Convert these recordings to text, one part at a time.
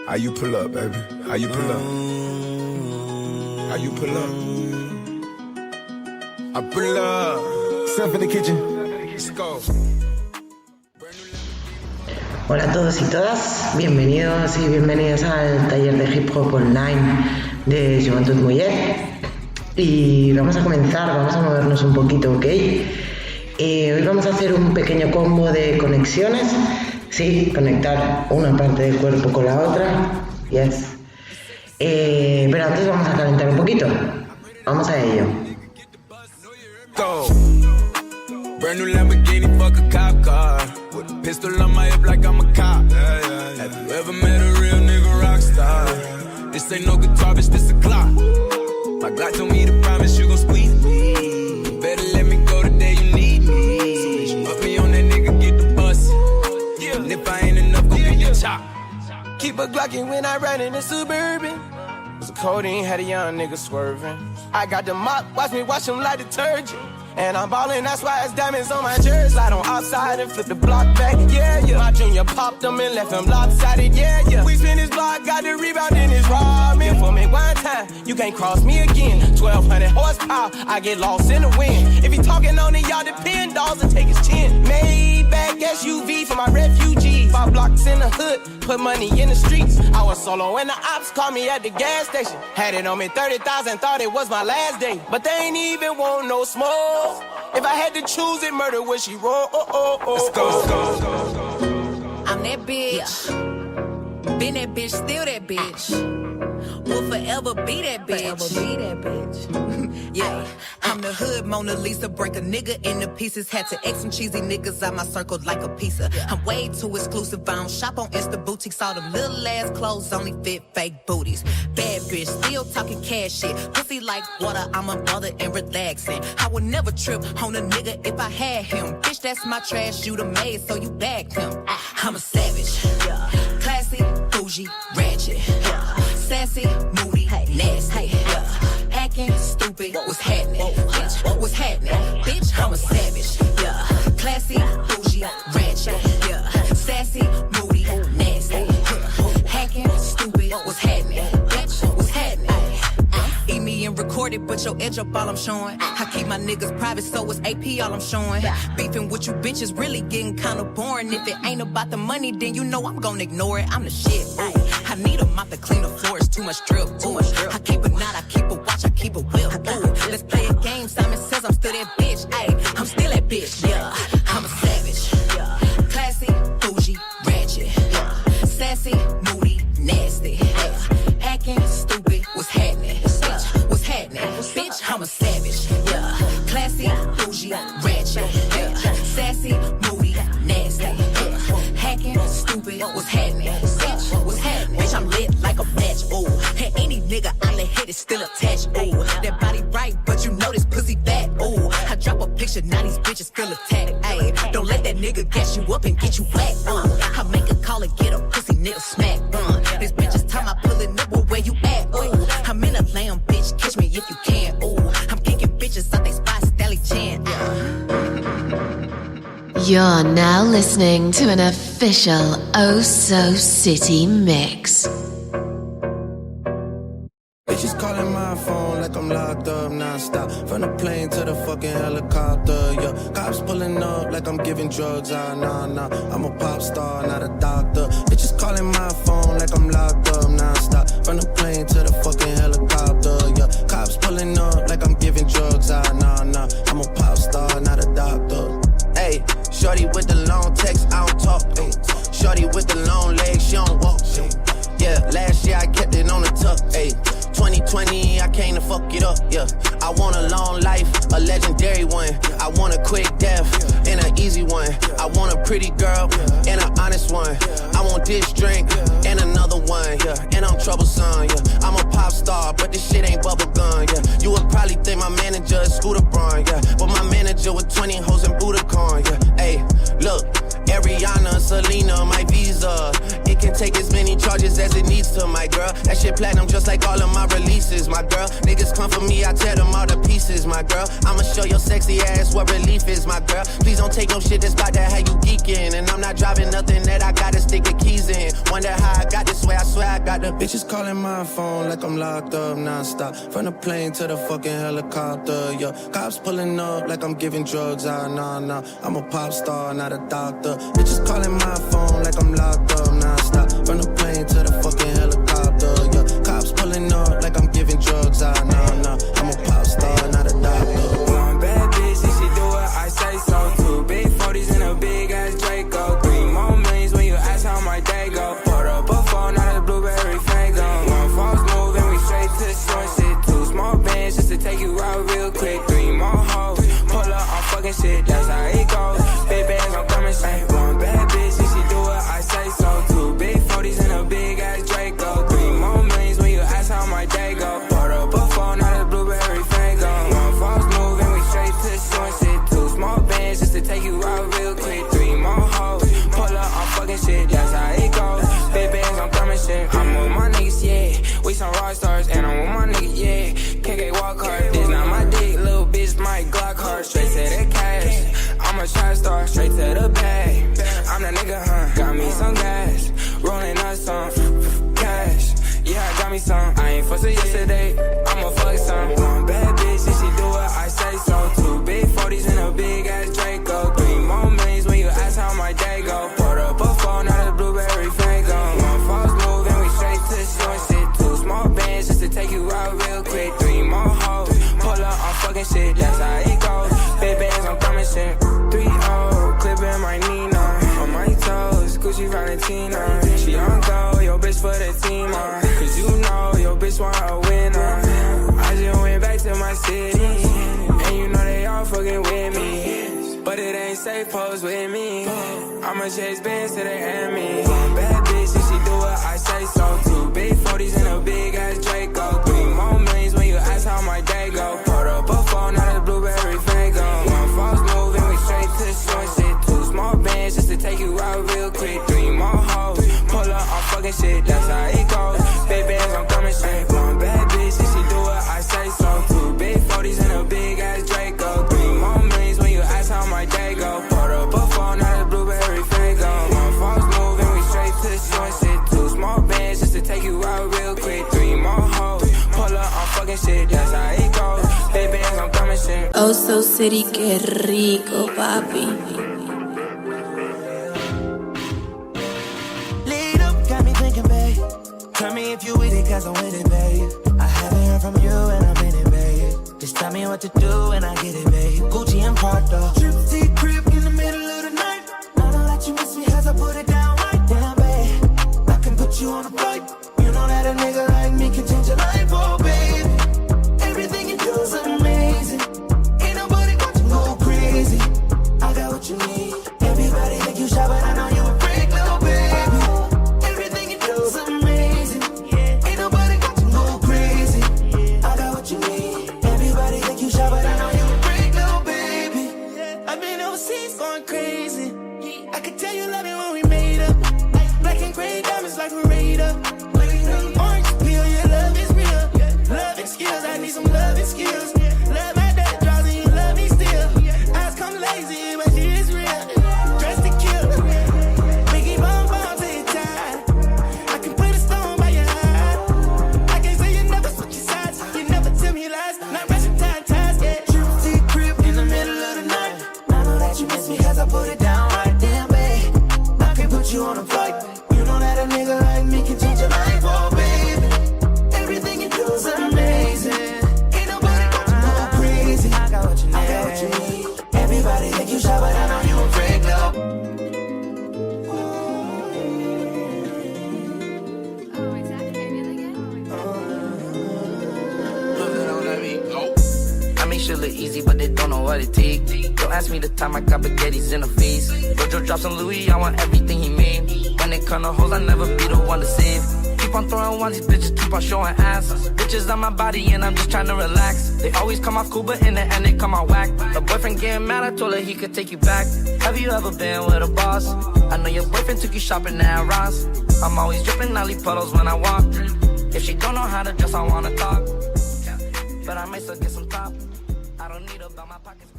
How you pull up, baby? How you pull up? How you pull up? I pull up. Step in the kitchen. Let's go. Hola a todos y todas, bienvenidos y bienvenidas al taller de hip hop online de Juventud Mollet. Y vamos a comenzar, vamos a movernos un poquito, ¿ok? Hoy vamos a hacer un pequeño combo de conexiones. Sí, conectar una parte del cuerpo con la otra. Yes. Pero antes vamos a calentar un poquito. Vamos a ello. Go. Brand new Lamborghini, fuck a cop car. With a pistol on my hip like I'm a cop. Have you ever met a real nigga rock star? This ain't no guitar, bitch, this a clock. My God told me to promise you gon' squeeze me. You better let me go the day you need me. So bitch, put me on that nigga, get the bus. And if I ain't enough, go get your chop. Keep a Glockin' when I ride in the Suburban. Was a codeine, had a young nigga swerving. I got the mop, watch me wash him like detergent. And I'm ballin', that's why it's diamonds on my jersey. Slide on outside and flip the block back, yeah, yeah. My junior popped them and left him lopsided, yeah, yeah. We spin his block, got the rebound in his ramen. For me one time, you can't cross me again. 1200 horsepower, I get lost in the wind. If he talking on it, y'all depend, dolls and take his chin. Maybach SUV for my refugees. 5 blocks in the hood, put money in the streets. I was solo when the ops called me at the gas station. Had it on me 30,000, thought it was my last day. But they ain't even want no smoke. If I had to choose it, murder would she roll? Let's go. I'm that bitch. Been that bitch, still that bitch. Will forever be that bitch. Yeah, I'm the hood Mona Lisa. Break a nigga into pieces. Had to X some cheesy niggas out my circle like a pizza. I'm way too exclusive. I don't shop on Insta boutiques. All them little ass clothes only fit fake booties. Bad bitch, still talking cash shit. Pussy like water, I'm a mother and relaxing. I would never trip on a nigga if I had him. Bitch, that's my trash, you the maid, so you bagged him. I'm a savage, classy, bougie, ratchet, sassy, moody, nasty, acting stupid. What's happening? Bitch, what's happening? Bitch, I'm a savage, classy, bougie, ratchet, sassy, moody, nasty, hacking stupid. What's happening? Bitch, what's happening? Eat me and record it, but your edge up all I'm showing. I keep my niggas private, so it's AP all I'm showing. Beefing with you bitches really getting kinda boring. If it ain't about the money, then you know I'm gonna ignore it. I'm the shit, ooh. I need a mop to clean the floors, too much drip, ooh. I keep a knot, I keep a watch, I keep a whip, ooh. Let's play a game, Simon says I'm still that bitch, ayy. I'm still that bitch, yeah. I'm a savage, classy, bougie, ratchet, sassy, moody, nasty, hacking, stupid, what's happening? What's happening? Bitch, I'm a savage, classy, bougie, ratchet, sassy, moody, nasty, hacking, stupid, what's happening? Bitch, what's happening? Bitch, I'm lit like a match, ooh. And any nigga I let hit is still attached, ooh. That body right, but you know this pussy fat, ooh. I drop a picture, now these bitches feel attacked, ayy. Don't let that nigga gas you up and get you whacked, I make a call and get a pussy nigga smack, This bitch is time I pull it up, where you at, ooh. I'm in a lamb, bitch, catch me if you can, ooh. I'm kicking bitches out they spot, Stally Chan, You're now listening to an official Oh So City mix. Bitches calling my phone like I'm locked up non-stop. From the plane to the fucking helicopter, yeah. Cops pulling up like I'm giving drugs, nah. I'm a pop star, not a doctor. Bitches calling my phone like I'm locked up non-stop. From the plane to the fucking helicopter, yeah. Cops pulling up like I'm giving drugs, nah. I'm a pop star, not a doctor. Hey, shorty with the long text, I don't talk. Ay. Shorty with the long legs, she don't walk. Ay. Yeah, last year I kept it on the tuck. Ay. 2020, I came to fuck it up, yeah. I want a long life, a legendary one. I want a quick death and an easy one. I want a pretty girl and an honest one. I want this drink and another one, yeah. And I'm troublesome, yeah. I'm a pop star, but this shit ain't bubblegum, yeah. You would probably think my manager is Scooter Braun, yeah. But my manager with 20 hoes and Budokan, yeah. Hey, look, Ariana, Selena, my visa. It can take as many charges as it needs to, my girl. That shit platinum just like all of my releases, my girl. Niggas come for me, I tear them all to pieces, my girl. I'ma show your sexy ass what relief is, my girl. Please don't take no shit that's about that how you geeking. And I'm not driving nothing that I gotta stick the keys in. Wonder how I got this way, I swear I Got the bitches calling my phone like I'm locked up nonstop. From the plane to the fucking helicopter, yeah. Cops pulling up like I'm giving drugs, nah. I'm a pop star, not a doctor. Bitches calling my phone like I'm locked up nonstop. From the plane to the fucking helicopter, yeah. Cops pulling up like I'm giving drugs, nah. I'm a pop star, not a doctor. One bad bitch, and she do what I say so. 2 big 40s and a big ass Draco. 3 more millions when you ask how my day go. Put up a phone, not a blueberry fango. One false move and we straight to the short shit. 2 small bands just to take you out real quick. 3 more hoes, pull up on fucking shit, that's how it goes. Big bands, I'm coming straight. One bad bitch, and she do what I say so. 2 big 40s and a big ass Draco. 3 more millions when you ask how my day go. Put up a phone, not a blueberry fango. One false move and we straight to the short shit. 2 small bands just to take you out real quick. 3 more hoes, pull up on fucking shit, that's how it goes. Big bands, I'm coming shit. I'm with my niggas, yeah. We some rock stars, and I'm with my niggas, yeah. KK walk hard, this not my dick, little bitch, my Glock hard. Straight to the cash, I'm a trap star, straight to the bag. I'm that nigga, huh? Got me some gas, rolling up some cash. Yeah, I got me some. I ain't fussing yesterday, I'ma fuck some. One bad bitch, and she do what I say so. 2 big 40s and a big ass Draco. 3 more millions when you ask how my day go. Put up a phone, not a blueberry fango. One false move and we straight to the short shit. 2 small bands just to take you out real quick. 3 more hoes, pull up on fucking shit, that's how it goes. Big bands, I'm coming shit. 3-0, clipping my Nina. On my toes, Gucci Valentina. She on go, yo bitch for the team, cause you know your bitch want a winner. I just went back to my city, and you know they all fucking with me. But it ain't safe, pose with me. I'ma chase bands till they hand me. One bad bitch, and she do what I say so. 2 big 40s and a big ass Draco. 3 more millions when you ask how my day go. Put up a phone, not a blueberry fango. One false move and we straight to the short shit. 2 small bands just to take you out real quick. 3 more hoes, pull up on fucking shit, that's how it goes. Big bands, I'm coming straight. One bad bitch, and she do what I say so. 2 big 40s and a big ass Draco. 3 more millions when you ask how my day go. Put up a phone, not a blueberry fango. One false move and we straight to the short shit. 2 small bands just to take you out real quick. 3 more hoes, pull up on fucking shit, that's how it goes. Big bands, I'm coming straight. Oh, so city, qué rico, papi. Lead up, got me thinking, babe. Tell me if you with it, cause I'm with it, babe. I haven't heard from you and I'm in it, babe. Just tell me what to do and I get it, babe. Gucci and Prada. Trip crib in the middle of the night. I know that you miss me as I put it down right down, babe. I can put you on a flight. You know that a nigga like me can change your life, oh, babe. Everything you do is amazing. Ain't nobody got to go crazy. I got what you need. Everybody think you shy, but I know you a freak, little baby. Everything you do is amazing. Ain't nobody got to go crazy. I got what you need. Everybody think you shy, but I know you a freak, little baby. I've been overseas going crazy. I could tell you love it when we made up. Black and gray diamonds like a radar. Orange peel, your love is real. Love and skills, I need some love and skills. Love my that draws and you love me still. Eyes come lazy, but she is real. Dressed to kill. Biggie bomb till you're tired. I can put a stone by your heart. I can't say you never switch your sides. You never tell me lies. Not rushing ties, yeah. Trip crib in the middle of the night. I know that you miss me cause I put it down right damn, babe. I can put you on a flight. You know that a nigga like me can change your life, oh, baby. Everything you do is amazing. Ain't nobody got to go crazy. I got what you need. Everybody think you shy, but I know you a freak, love. I make shit look easy, but they don't know what it take. Don't ask me the time I got spaghettis in the face. Jojo drops on Louis, I want everything he made. When it come to hoes, I never be the one to save. Keep on throwing ones, these bitches keep on showing ass. Bitches on my body and I'm just trying to relax. They always come off cool, but in the end they come out whack. The boyfriend getting mad, I told her he could take you back. Have you ever been with a boss? I know your boyfriend took you shopping at Ross. I'm always dripping, I leave puddles when I walk. If she don't know how to dress, I wanna talk. But I might still get some top. I don't need about my pockets.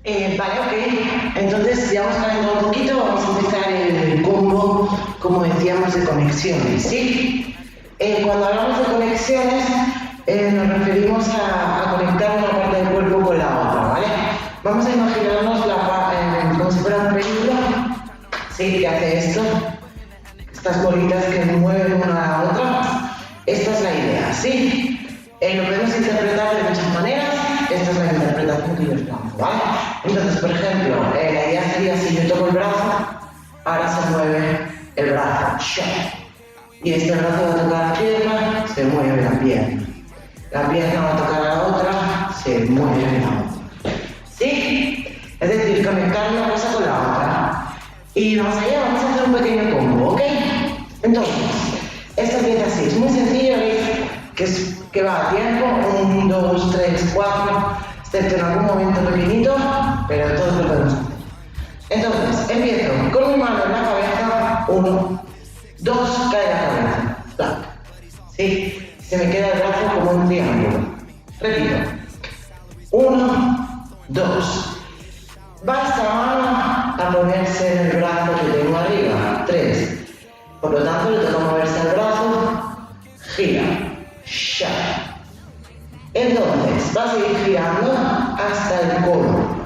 Vale, ok. Entonces ya hemos calentado un poquito, vamos a empezar el combo, como decíamos, de conexiones, ¿sí? Cuando hablamos de conexiones, nos referimos a conectar una parte del cuerpo con la otra, ¿vale? Vamos a imaginarnos como si fuera un péndulo, ¿sí? Que hace esto, estas bolitas que mueven una a la otra. Esta es la idea, ¿sí? Lo podemos interpretar de muchas maneras. Esta es la interpretación que yo os damos, ¿vale? Entonces, por ejemplo, la idea sería si yo toco el brazo, ahora se mueve el brazo, y este brazo va a tocar la pierna, se mueve la pierna. La pierna va a tocar a la otra, se mueve la otra. ¿Sí? Es decir, conectar una cosa con la otra. Y vamos allá, vamos a hacer un pequeño combo, ¿ok? Entonces, esto empieza así, es muy sencillo, ¿veis? Que va a tiempo, 1, 2, 3, 4, excepto en algún momento pequeñito, pero todos lo podemos hacer. Entonces, empiezo con mi mano en la cabeza, 1, 2, cae la cabeza, ¡plac! ¿Sí? Se me queda el brazo como un triángulo. Repito, 1, 2, va esta mano a ponerse en el brazo que tengo arriba, 3, por lo tanto le toca moverse el brazo, gira. Entonces, va a seguir girando hasta el codo.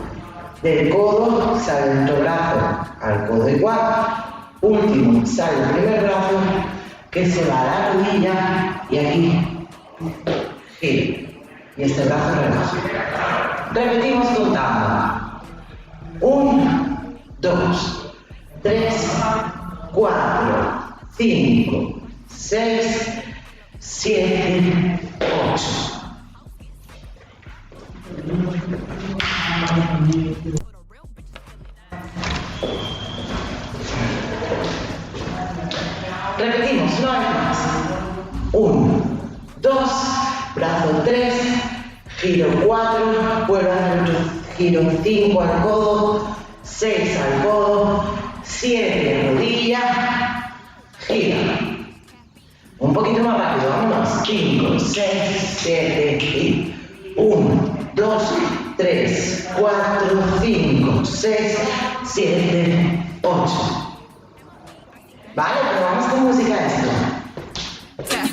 Del codo sale el otro brazo al codo igual. Último, sale el primer brazo que se va a la rodilla y aquí gira. Y este brazo relaja. Repetimos contando. 1, 2, 3, 4, 5, 6, 7, 8. Repetimos, una vez más. 1, 2, brazo 3, giro 4, vuelvo a hacer otro giro 5 al codo, 6 al codo, 7 rodilla, gira. Un poquito más rápido, vámonos. 5, 6, 7 y 1, 2, 3, 4, 5, 6, 7, 8. Vale, pero vamos con música a esto.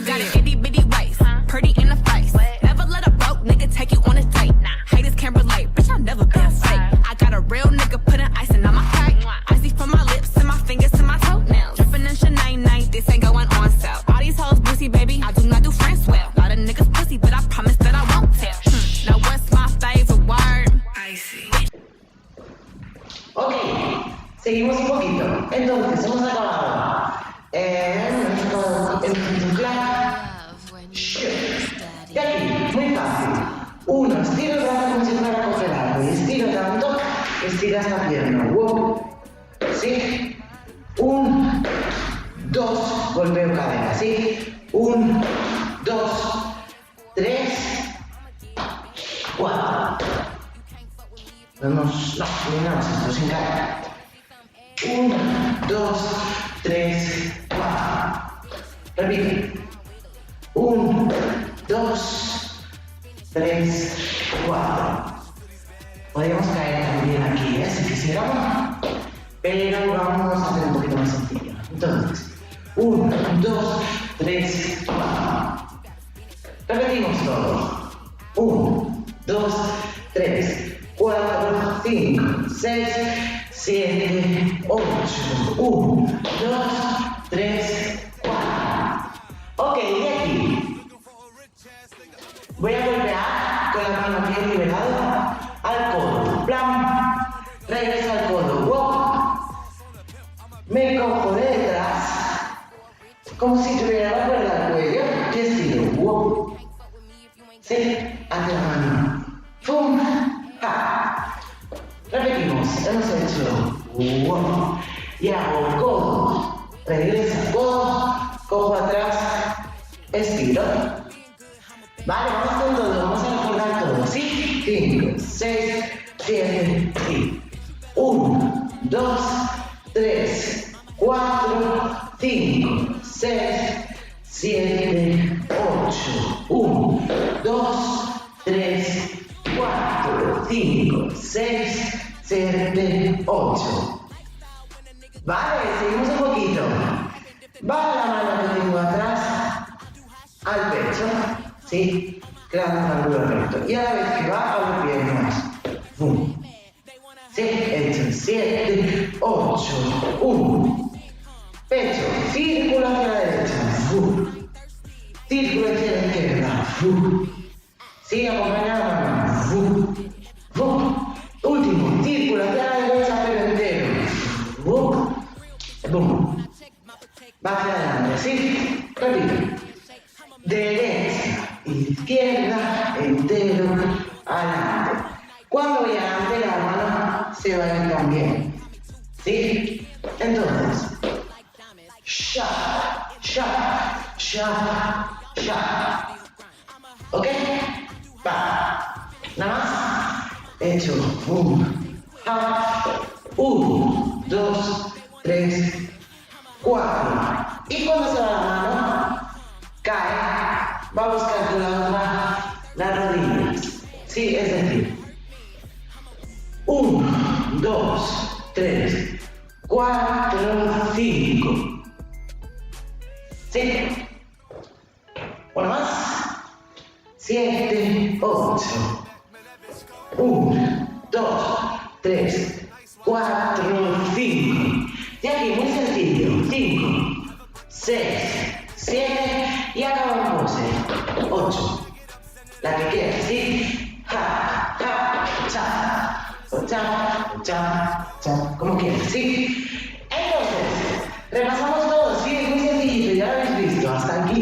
Got an itty bitty waist, pretty in the face. Never let a broke nigga take you on a date. Haters can't relate, bitch, I've never been fake. I got a real nigga putting icing on my cake. Icy from my lips and my fingers to my toenails. Dripping in Chanel night, this ain't going on sale. All these hoes boozy, baby, I do not do friends well. Lot of niggas pussy, but I promise that I won't tell. Now what's my favorite word? Icy. Ok, seguimos un poquito. Entonces, hemos acabado. Y aquí, muy fácil. 1, estiro el brazo como si fuera a coger algo. Y estiro tanto que estiras la pierna. Wow. ¿Sí? 1, 2, golpeo cadera. ¿Sí? 1, 2, 3, 4. Vamos, no, terminamos esto sin cadera. 1, 2, 3, 4. Repite. 1, 2, 3, 4. Podríamos caer también aquí, si quisiéramos, pero vamos a hacer un poquito más sencillo. Entonces, 1, 2, 3, 4. Repetimos todo. 1, 2, 3, 4, 5, 6, 7, 8. 1, 2, 3, 4. Ok, y aquí voy a golpear con la mano que he liberado al codo. Plan, regreso al codo. Wow. Me cojo de detrás como si tuviera la cuerda al cuello y estiro. Wow. Sí, hacia la mano. ¡Pum! ¡Ja! Repetimos, hemos hecho wow. Y hago el codo. Regreso al codo, cojo atrás, estiro. Vale, vamos con todo, vamos a recordar todo. ¿Sí? 5, 6, 7 y 1, 2, 3, 4, 5, 6, 7, 8. 1, 2, 3, 4, 5, 6, Va la mano que tengo atrás al pecho, ¿sí? Creando un ángulo recto. Y a la vez que va, abro piernas. ¡Bum! Sí, hecho 7, 8, 1. Pecho, círculo hacia la derecha. ¡Bum! Círculo hacia la izquierda. ¡Bum! Sí, acompañado. ¡Bum! ¡Bum! Último, círculo hacia la derecha, pero entero. ¡Bum! ¡Bum! Va hacia adelante, ¿sí? Repito. Derecha, izquierda, entero, adelante. Cuando voy adelante, la mano se va a ir también. ¿Sí? Entonces, sha, sha, sha, sha. ¿Ok? Va. Nada más. Hecho. 1, 2, 3, 4. Y cuando se va la mano, cae, va a buscar con la otra las rodillas. Sí, es decir, 1, 2, 3, 4, 5. ¿Sí? Una más. 7, 8. 1, 2, 3, 4, 5. Y aquí, muy sencillo. 5, 6, 7 y acaba en pose. 8. La que quieras, ¿sí? Ja, ja, cha. O cha, cha, cha. Como quieras, ¿sí? Entonces, repasamos todo. Sí, es muy sencillito, ya lo habéis visto. Hasta aquí.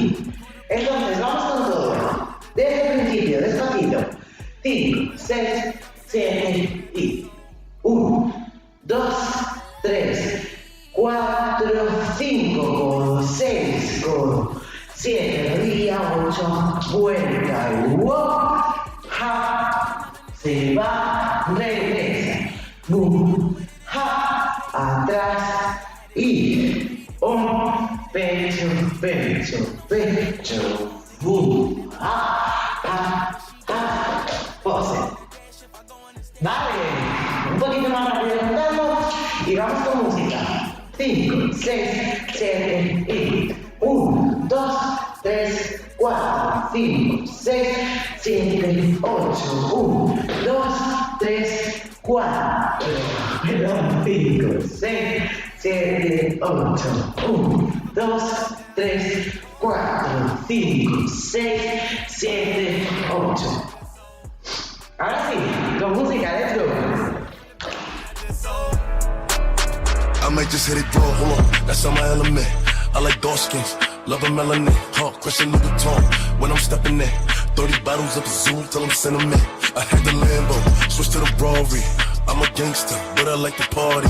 Entonces, vamos con todo. Desde el principio, despacito. 5, 6, 7 y 1, 2, 3, 4, 5, 6, 7, rodilla, 8, vuelta, ja, se va, regresa, ja, atrás y pecho, pecho, pecho, pose. Vale, un poquito más rápido contando y vamos con música. 5, 6, 7 y 1, 2, 3, 4, 5, 6, 7, 8, 1, 2, 3, 4, 5, 6, 7, 8, 1, 2, 3, 4, 5, 6, 7, 8. Ahora sí, con música, let's go. I might just hit it raw, hold on, that's on my element. I like dark skins, love a melanin, Christian Louboutin, when I'm stepping in. 30 bottles up the zoo till I'm sentiment. I had the Lambo, switch to the Rari. I'm a gangster, but I like to party.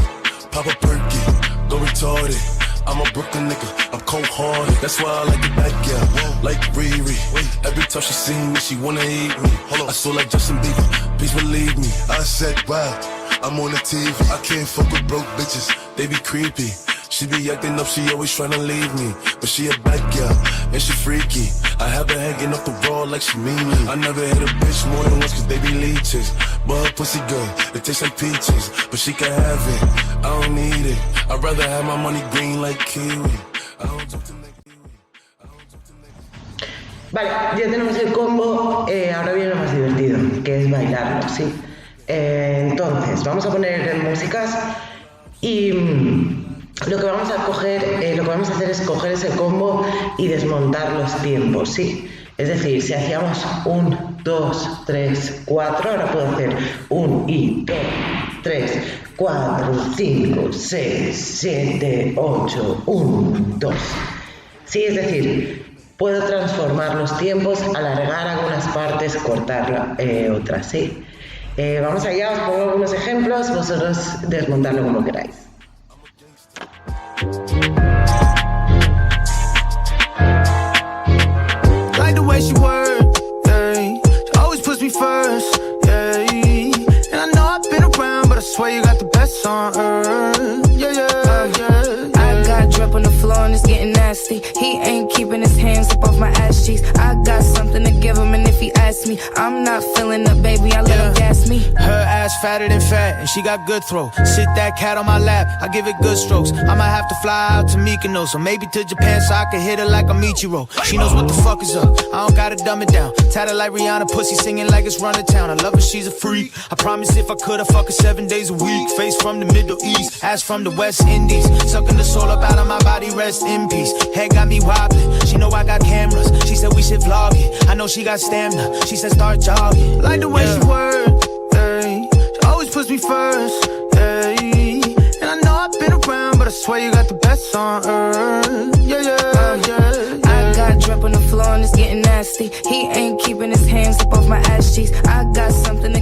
Pop a perky, go retarded. I'm a Brooklyn nigga, I'm cold-hearted. That's why I like it back, yeah, like Riri. Every time she see me, she wanna eat me. I saw like Justin Bieber, please believe me. I said, wow, I'm on the TV. I can't fuck with broke bitches, they be creepy. She be acting up, she always tryna leave me. But she a bad girl, and she freaky. I have her hanging off the wall like she mean me. I never hit a bitch more than once cause they be leeches. But her pussy good, it tastes like peaches. But she can have it, I don't need it. I'd rather have my money green like kiwi. Vale, ya tenemos el combo, ahora viene lo más divertido, que es bailarlo, ¿sí? Entonces, vamos a poner músicas y lo que vamos a hacer es coger ese combo y desmontar los tiempos, ¿sí? Es decir, si hacíamos 1, 2, 3, 4, ahora puedo hacer 1 y 2, 3, 4, 5, 6, 7, 8, 1, 2. Sí, es decir, puedo transformar los tiempos, alargar algunas partes, cortar otras, ¿sí? Vamos allá, os pongo algunos ejemplos, vosotros desmontarlo como queráis. Like the way she works, yeah. She always puts me first, yeah. And I know I've been around, but I swear you got the best on earth, yeah, yeah, yeah. I got drip on the floor and it's getting nasty. He ain't keeping his hands up off my ass cheeks. I got something to give him, and if he asks gas me. I'm not feeling up, baby, I let him gas me. Her ass fatter than fat, and she got good throw. Sit that cat on my lap, I give it good strokes. I might have to fly out to Mykonos, or maybe to Japan so I can hit her like a Michiro. She knows what the fuck is up, I don't gotta dumb it down. Tatted like Rihanna, pussy singing like it's run to town. I love her, she's a freak. I promise if I could, I'd fuck her 7 days a week. Face from the Middle East, ass from the West Indies. Sucking the soul up out of my body, rest in peace. Head got me wobbling, she know I got cameras. She said we should vlog it, I know she got stamina. She said start jogging. Like the way she work, hey. She always puts me first, hey. And I know I've been around, but I swear you got the best on earth. Yeah, yeah, yeah. I got drip on the floor and it's getting nasty. He ain't keeping his hands up off my ass cheeks. I got something to